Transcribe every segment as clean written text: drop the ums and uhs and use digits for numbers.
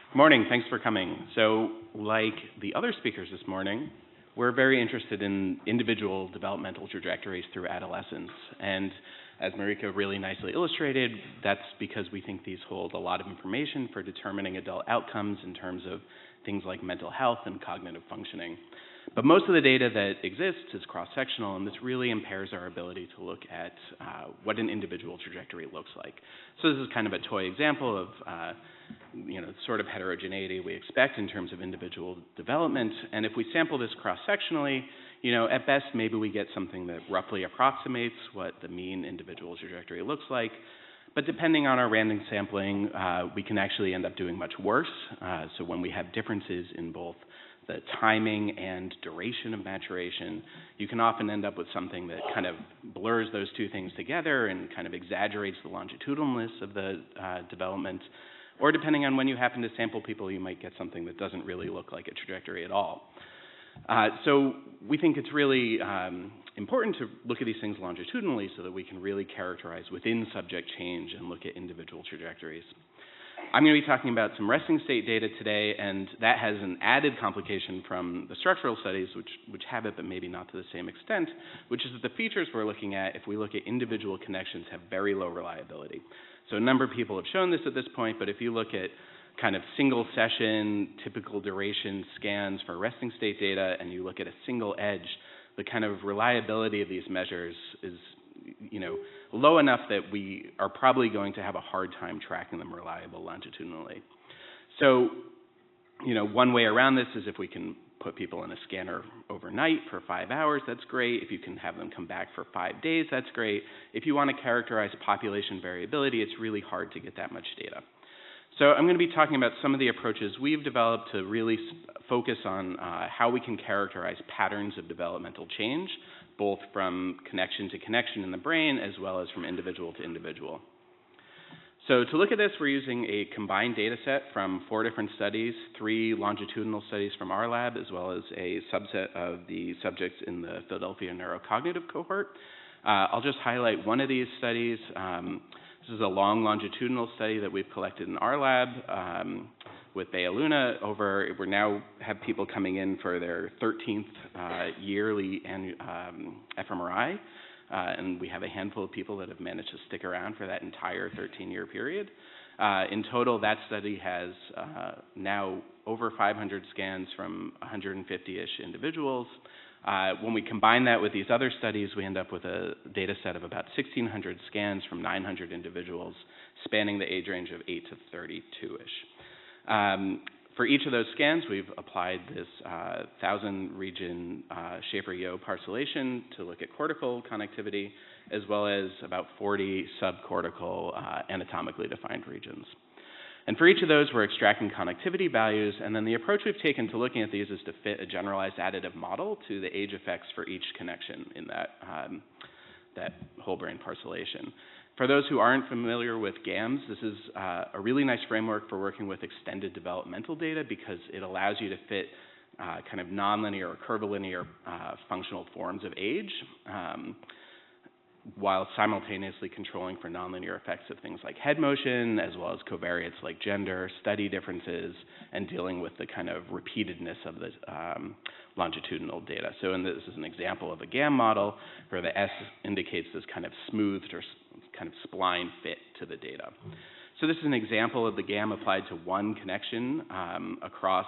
Good morning. Thanks for coming. So, like the other speakers this morning, we're very interested in individual developmental trajectories through adolescence. And as Marika really nicely illustrated, that's because we think these hold a lot of information for determining adult outcomes in terms of things like mental health and cognitive functioning. But most of the data that exists is cross-sectional, and this really impairs our ability to look at what an individual trajectory looks like. So this is kind of a toy example of sort of heterogeneity we expect in terms of individual development. And if we sample this cross-sectionally, at best maybe we get something that roughly approximates what the mean individual trajectory looks like. But depending on our random sampling, we can actually end up doing much worse. So when we have differences in both the timing and duration of maturation, you can often end up with something that kind of blurs those two things together and kind of exaggerates the longitudinalness of the development. Or depending on when you happen to sample people, you might get something that doesn't really look like a trajectory at all. So we think it's really important to look at these things longitudinally so that we can really characterize within subject change and look at individual trajectories. I'm going to be talking about some resting state data today, and that has an added complication from the structural studies, which have it, but maybe not to the same extent, which is that the features we're looking at, if we look at individual connections, have very low reliability. So a number of people have shown this at this point, but if you look at kind of single session, typical duration scans for resting state data, and you look at a single edge, the kind of reliability of these measures is low enough that we are probably going to have a hard time tracking them reliable longitudinally. So, one way around this is if we can put people in a scanner overnight for 5 hours, that's great. If you can have them come back for 5 days, that's great. If you want to characterize population variability, it's really hard to get that much data. So I'm going to be talking about some of the approaches we've developed to really focus on how we can characterize patterns of developmental change, both from connection to connection in the brain as well as from individual to individual. So to look at this, we're using a combined data set from 4 different studies, 3 longitudinal studies from our lab, as well as a subset of the subjects in the Philadelphia neurocognitive cohort. I'll just highlight one of these studies. This is a long longitudinal study that we've collected in our lab with Bayaluna we now have people coming in for their 13th yearly fMRI, and we have a handful of people that have managed to stick around for that entire 13-year period. In total, that study has now over 500 scans from 150-ish individuals. When we combine that with these other studies, we end up with a data set of about 1,600 scans from 900 individuals spanning the age range of 8 to 32-ish. For each of those scans, we've applied this 1,000-region Schaefer-Yeo parcellation to look at cortical connectivity, as well as about 40 subcortical anatomically defined regions. And for each of those, we're extracting connectivity values, and then the approach we've taken to looking at these is to fit a generalized additive model to the age effects for each connection in that whole brain parcellation. For those who aren't familiar with GAMs, this is a really nice framework for working with extended developmental data because it allows you to fit kind of nonlinear or curvilinear functional forms of age, while simultaneously controlling for nonlinear effects of things like head motion, as well as covariates like gender, study differences, and dealing with the kind of repeatedness of the longitudinal data. So this is an example of a GAM model where the S indicates this kind of smoothed or kind of spline fit to the data. So this is an example of the GAM applied to one connection across,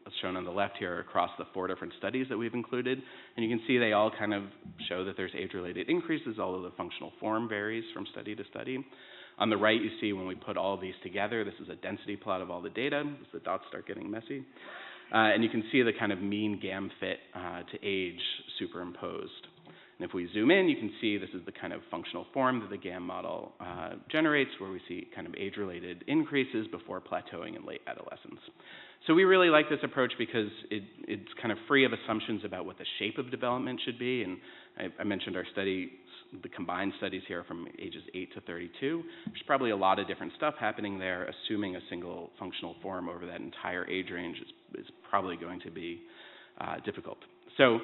as shown on the left here, across the 4 different studies that we've included. And you can see they all kind of show that there's age-related increases, although the functional form varies from study to study. On the right, you see when we put all of these together, this is a density plot of all the data as the dots start getting messy. And you can see the kind of mean GAM fit to age superimposed. And if we zoom in, you can see this is the kind of functional form that the GAM model generates, where we see kind of age-related increases before plateauing in late adolescence. So we really like this approach because it's kind of free of assumptions about what the shape of development should be. And I mentioned our study, the combined studies here from ages 8 to 32. There's probably a lot of different stuff happening there. Assuming a single functional form over that entire age range is probably going to be difficult. So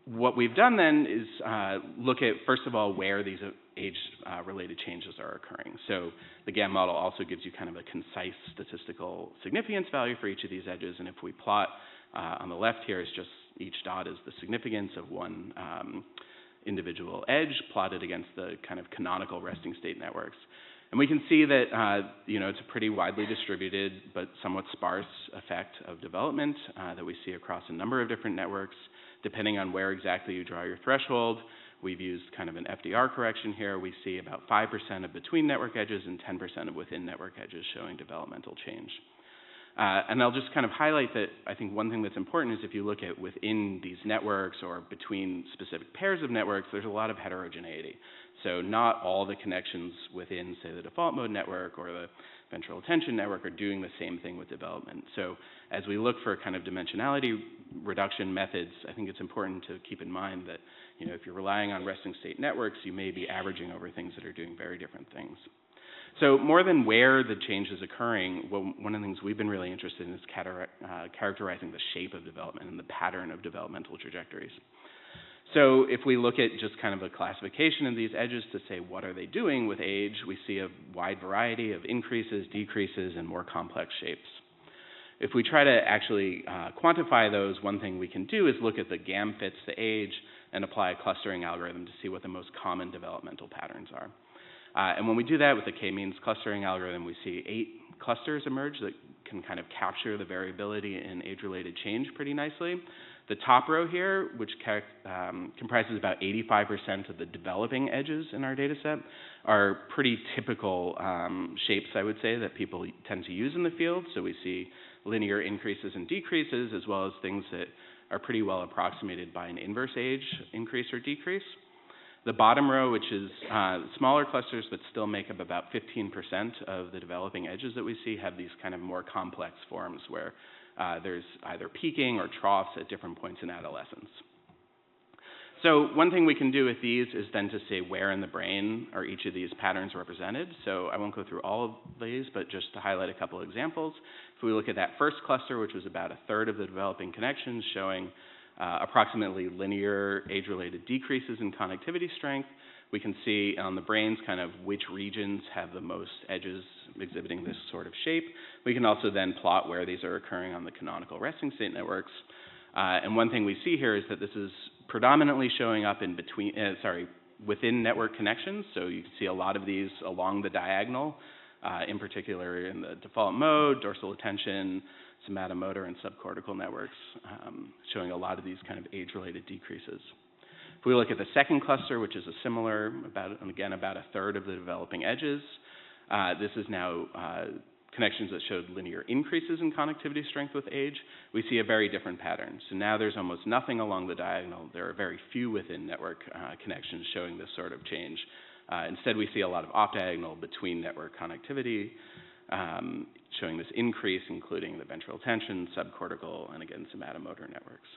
what we've done then is look at, first of all, where these age-related changes are occurring. So the GAM model also gives you kind of a concise statistical significance value for each of these edges, and if we plot on the left here is just each dot is the significance of one individual edge plotted against the kind of canonical resting state networks. And we can see that it's a pretty widely distributed but somewhat sparse effect of development that we see across a number of different networks. Depending on where exactly you draw your threshold, we've used kind of an FDR correction here. We see about 5% of between network edges and 10% of within network edges showing developmental change. And I'll just kind of highlight that I think one thing that's important is if you look at within these networks or between specific pairs of networks, there's a lot of heterogeneity. So not all the connections within, say, the default mode network or the ventral attention network are doing the same thing with development. So as we look for kind of dimensionality reduction methods, I think it's important to keep in mind that if you're relying on resting state networks, you may be averaging over things that are doing very different things. So more than where the change is occurring, one of the things we've been really interested in is characterizing the shape of development and the pattern of developmental trajectories. So if we look at just kind of a classification of these edges to say what are they doing with age, we see a wide variety of increases, decreases, and more complex shapes. If we try to actually quantify those, one thing we can do is look at the GAM fits to age and apply a clustering algorithm to see what the most common developmental patterns are. And when we do that with the k-means clustering algorithm, we see 8 clusters emerge that can kind of capture the variability in age-related change pretty nicely. The top row here, which comprises about 85% of the developing edges in our data set, are pretty typical shapes, I would say, that people tend to use in the field. So we see linear increases and decreases, as well as things that are pretty well approximated by an inverse age increase or decrease. The bottom row, which is smaller clusters but still make up about 15% of the developing edges that we see, have these kind of more complex forms where there's either peaking or troughs at different points in adolescence. So one thing we can do with these is then to say where in the brain are each of these patterns represented. So I won't go through all of these, but just to highlight a couple of examples. If we look at that first cluster, which was about a third of the developing connections, showing approximately linear age-related decreases in connectivity strength, we can see on the brains kind of which regions have the most edges exhibiting this sort of shape. We can also then plot where these are occurring on the canonical resting state networks. And one thing we see here is that this is predominantly showing up in within network connections. So you can see a lot of these along the diagonal, in particular in the default mode, dorsal attention, somatomotor, and subcortical networks, showing a lot of these kind of age-related decreases. If we look at the second cluster, which is a similar, about a third of the developing edges, this is now connections that showed linear increases in connectivity strength with age. We see a very different pattern. So now there's almost nothing along the diagonal. There are very few within network connections showing this sort of change. Instead, we see a lot of off-diagonal between network connectivity, showing this increase, including the ventral attention, subcortical, and again, somatomotor networks.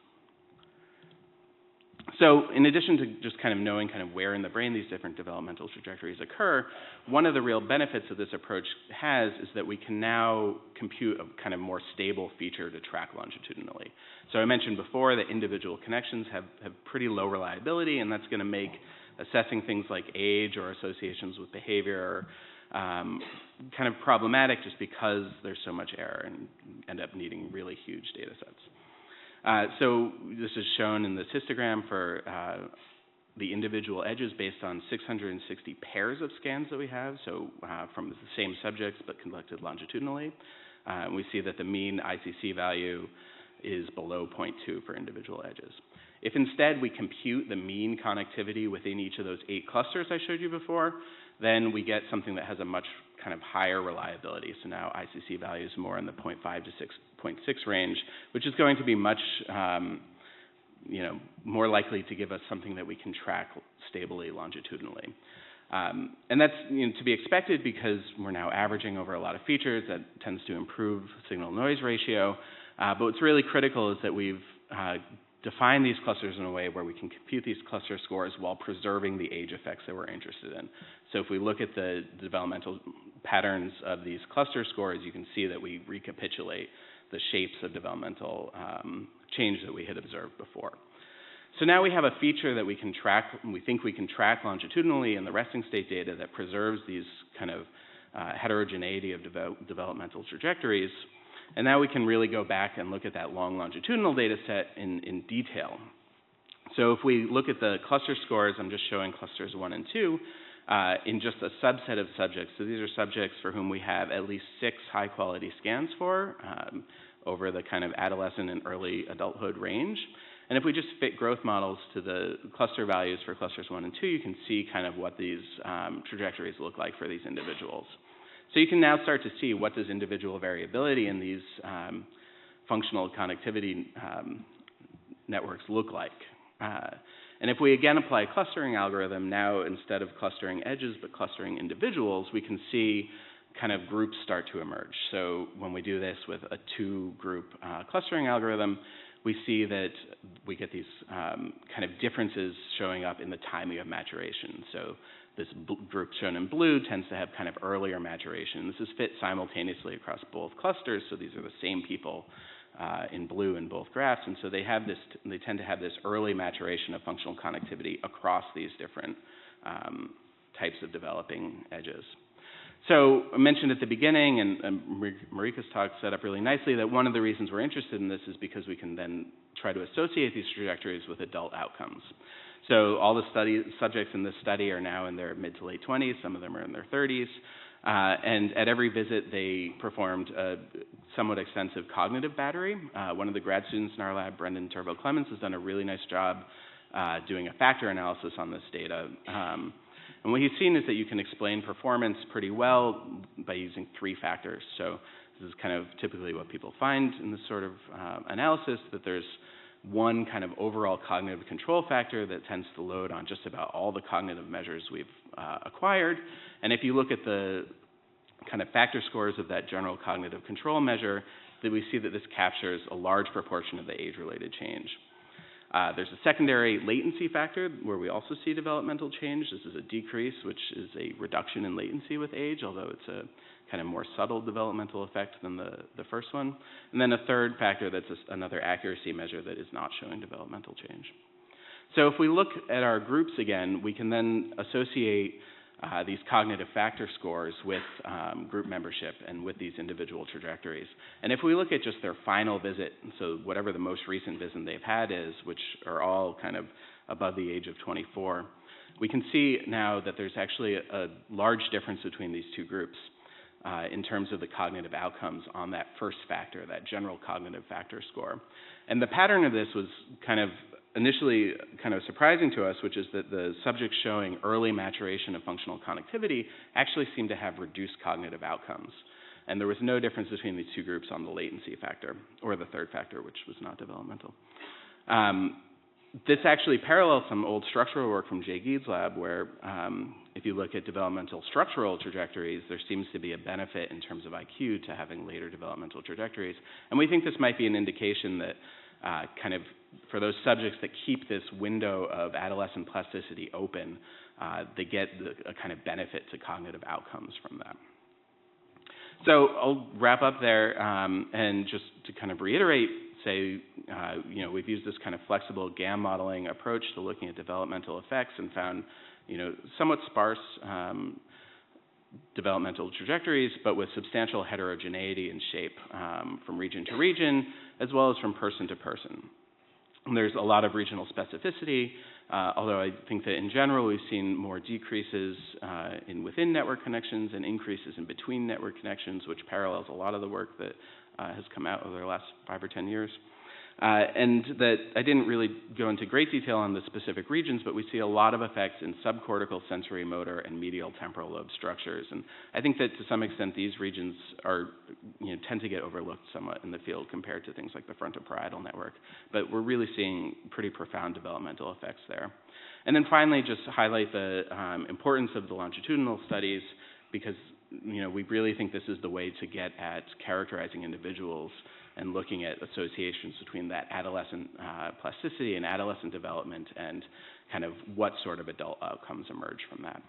So in addition to just kind of knowing kind of where in the brain these different developmental trajectories occur, one of the real benefits that this approach has is that we can now compute a kind of more stable feature to track longitudinally. So I mentioned before that individual connections have pretty low reliability, and that's going to make assessing things like age or associations with behavior kind of problematic just because there's so much error and end up needing really huge data sets. So this is shown in this histogram for the individual edges based on 660 pairs of scans that we have, so from the same subjects but conducted longitudinally. We see that the mean ICC value is below 0.2 for individual edges. If instead we compute the mean connectivity within each of those 8 clusters I showed you before, then we get something that has a much kind of higher reliability. So now ICC value is more in the 0.5 to 6.6 range, which is going to be much more likely to give us something that we can track stably longitudinally. And that's to be expected because we're now averaging over a lot of features. That tends to improve signal-noise ratio. But what's really critical is that we've define these clusters in a way where we can compute these cluster scores while preserving the age effects that we're interested in. So if we look at the developmental patterns of these cluster scores, you can see that we recapitulate the shapes of developmental change that we had observed before. So now we have a feature that we can track, we think we can track longitudinally in the resting state data that preserves these kind of heterogeneity of developmental trajectories. And now we can really go back and look at that long longitudinal data set in detail. So if we look at the cluster scores, I'm just showing clusters 1 and 2, in just a subset of subjects. So these are subjects for whom we have at least 6 high-quality scans for over the kind of adolescent and early adulthood range. And if we just fit growth models to the cluster values for clusters 1 and 2, you can see kind of what these trajectories look like for these individuals. So you can now start to see what does individual variability in these functional connectivity networks look like. And if we again apply a clustering algorithm, now instead of clustering edges but clustering individuals, we can see kind of groups start to emerge. So when we do this with a 2-group clustering algorithm, we see that we get these kind of differences showing up in the timing of maturation. So this group shown in blue tends to have kind of earlier maturation. This is fit simultaneously across both clusters, so these are the same people in blue in both graphs, and so they tend to have this early maturation of functional connectivity across these different types of developing edges. So I mentioned at the beginning, and Marika's talk set up really nicely, that one of the reasons we're interested in this is because we can then try to associate these trajectories with adult outcomes. So all the subjects in this study are now in their mid to late 20s, some of them are in their 30s, and at every visit they performed a somewhat extensive cognitive battery. One of the grad students in our lab, Brendan Turbo-Clemens, has done a really nice job doing a factor analysis on this data. And what he's seen is that you can explain performance pretty well by using 3 factors. So this is kind of typically what people find in this sort of analysis, that there's one kind of overall cognitive control factor that tends to load on just about all the cognitive measures we've acquired. And if you look at the kind of factor scores of that general cognitive control measure, then we see that this captures a large proportion of the age-related change. There's a secondary latency factor where we also see developmental change. This is a decrease, which is a reduction in latency with age, although it's a kind of more subtle developmental effect than the first one. And then a third factor that's another accuracy measure that is not showing developmental change. So if we look at our groups again, we can then associate these cognitive factor scores with group membership and with these individual trajectories. And if we look at just their final visit, so whatever the most recent visit they've had is, which are all kind of above the age of 24, we can see now that there's actually a large difference between these 2 groups in terms of the cognitive outcomes on that first factor, that general cognitive factor score. And the pattern of this was kind of initially kind of surprising to us, which is that the subjects showing early maturation of functional connectivity actually seemed to have reduced cognitive outcomes. And there was no difference between these 2 groups on the latency factor, or the third factor, which was not developmental. This actually parallels some old structural work from Jay Gede's lab, where if you look at developmental structural trajectories, there seems to be a benefit in terms of IQ to having later developmental trajectories. And we think this might be an indication that kind of for those subjects that keep this window of adolescent plasticity open, they get a kind of benefit to cognitive outcomes from that. So I'll wrap up there and just to kind of reiterate, say, we've used this kind of flexible GAM modeling approach to looking at developmental effects and found, somewhat sparse developmental trajectories, but with substantial heterogeneity in shape from region to region, as well as from person to person. And there's a lot of regional specificity, although I think that in general we've seen more decreases in within network connections and increases in between network connections, which parallels a lot of the work that has come out over the last 5 or 10 years. And that I didn't really go into great detail on the specific regions, but we see a lot of effects in subcortical sensory motor and medial temporal lobe structures. And I think that to some extent these regions are, tend to get overlooked somewhat in the field compared to things like the frontoparietal network. But we're really seeing pretty profound developmental effects there. And then finally, just to highlight the importance of the longitudinal studies, because we really think this is the way to get at characterizing individuals and looking at associations between that adolescent plasticity and adolescent development and kind of what sort of adult outcomes emerge from that.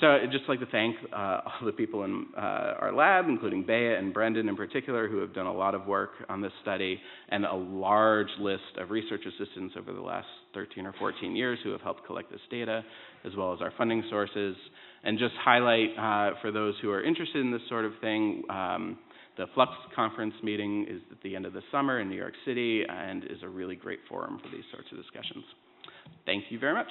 So I'd just like to thank all the people in our lab, including Bea and Brendan in particular, who have done a lot of work on this study, and a large list of research assistants over the last 13 or 14 years who have helped collect this data, as well as our funding sources. And just highlight for those who are interested in this sort of thing, the Flux conference meeting is at the end of the summer in New York City and is a really great forum for these sorts of discussions. Thank you very much.